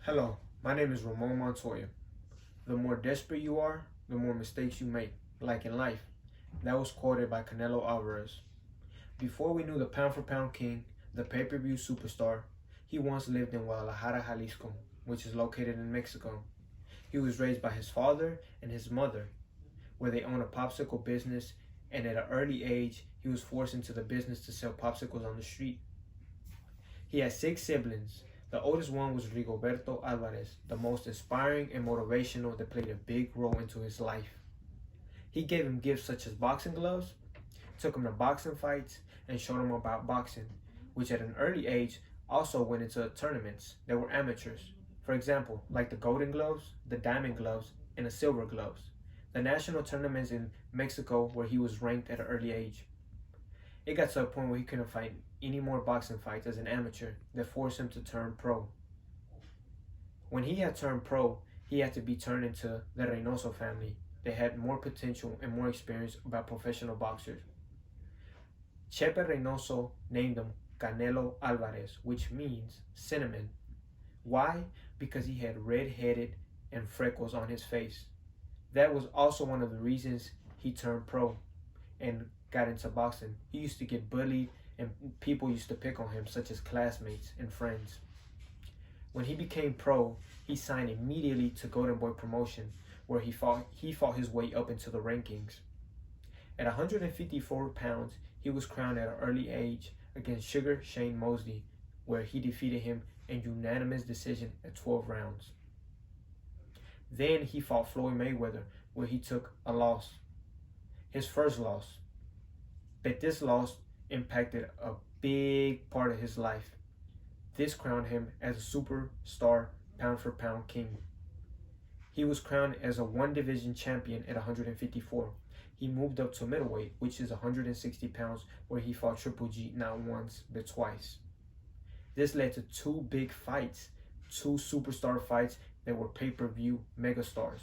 Hello, my name is Ramon Montoya. The more desperate you are, the more mistakes you make, like in life. That was quoted by Canelo Alvarez. Before we knew the pound for pound king, the pay-per-view superstar, he once lived in Guadalajara, Jalisco, which is located in Mexico. He was raised by his father and his mother, where they own a popsicle business, and at an early age, he was forced into the business to sell popsicles on the street. He had 6 siblings. The oldest one was Rigoberto Alvarez, the most inspiring and motivational that played a big role into his life. He gave him gifts such as boxing gloves, took him to boxing fights, and showed him about boxing, which at an early age also went into tournaments that were amateurs. For example, like the golden gloves, the diamond gloves, and the silver gloves. The national tournaments in Mexico where he was ranked at an early age. It got to a point where he couldn't fight any more boxing fights as an amateur that forced him to turn pro. When he had turned pro, he had to be turned into the Reynoso family that had more potential and more experience about professional boxers. Chepe Reynoso named him Canelo Alvarez, which means cinnamon. Why? Because he had red-headed and freckles on his face. That was also one of the reasons he turned pro and got into boxing. He used to get bullied and people used to pick on him, such as classmates and friends. When he became pro, he signed immediately to Golden Boy Promotion, where he fought his way up into the rankings. At 154 pounds, he was crowned at an early age against Sugar Shane Mosley, where he defeated him in unanimous decision at 12 rounds. Then he fought Floyd Mayweather, where he took a loss, his first loss. But this loss impacted a big part of his life. This crowned him as a superstar pound for pound king. He was crowned as a one division champion at 154. He moved up to middleweight, which is 160 pounds, where he fought Triple G not once but twice. This led to 2 big fights, 2 superstar fights that were pay-per-view megastars.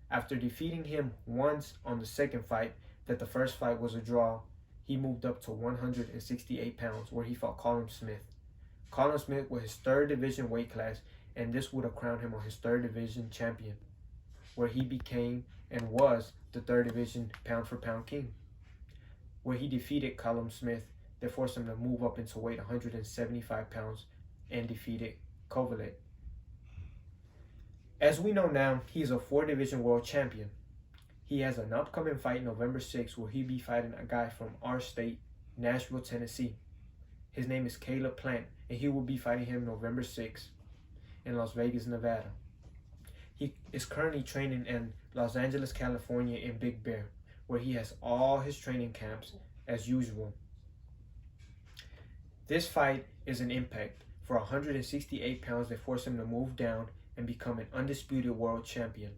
After defeating him once on the second fight, that the first fight was a draw, he moved up to 168 pounds, where he fought Callum Smith. Callum Smith was his 3rd division weight class, and this would have crowned him on his 3rd division champion, where he became and was the 3rd division pound for pound king, where he defeated Callum Smith that forced him to move up into weight 175 pounds and defeated Kovalev. As we know now, he's a 4 division world champion. He has an upcoming fight November 6th where he'll be fighting a guy from our state, Nashville, Tennessee. His name is Caleb Plant, and he will be fighting him November 6th in Las Vegas, Nevada. He is currently training in Los Angeles, California in Big Bear, where he has all his training camps as usual. This fight is an impact for 168 pounds that forced him to move down and become an undisputed world champion.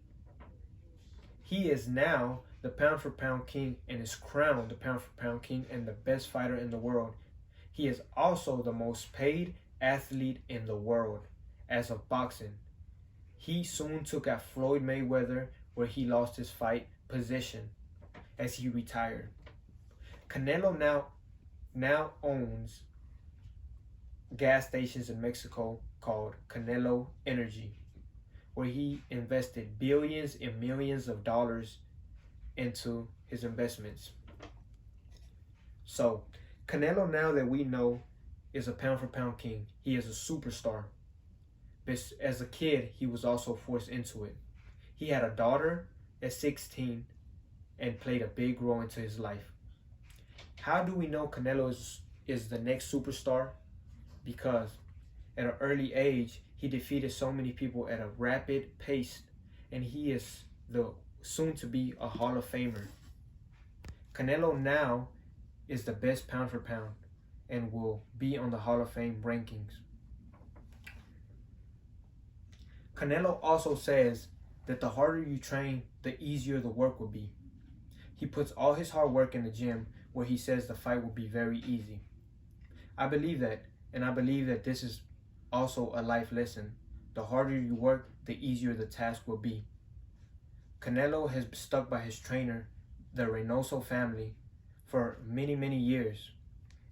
He is now the pound for pound king and is crowned the pound for pound king and the best fighter in the world. He is also the most paid athlete in the world as of boxing. He soon took out Floyd Mayweather, where he lost his fight position as he retired. Canelo now owns gas stations in Mexico called Canelo Energy, where he invested billions and millions of dollars into his investments. So, Canelo, now that we know, is a pound for pound king. He is a superstar. But as a kid, he was also forced into it. He had a daughter at 16 and played a big role into his life. How do we know Canelo is the next superstar? Because at an early age, he defeated so many people at a rapid pace, and he is the soon to be a Hall of Famer. Canelo now is the best pound for pound and will be on the Hall of Fame rankings. Canelo also says that the harder you train, the easier the work will be. He puts all his hard work in the gym, where he says the fight will be very easy. I believe that, and I believe that this is also a life lesson. The harder you work, the easier the task will be. Canelo has stuck by his trainer, the Reynoso family, for many years,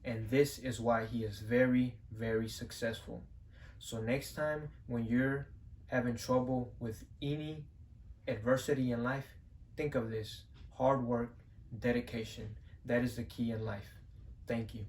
and this is why he is very successful. So next time when you're having trouble with any adversity in life, think of this: hard work, dedication. That is the key in life. Thank you.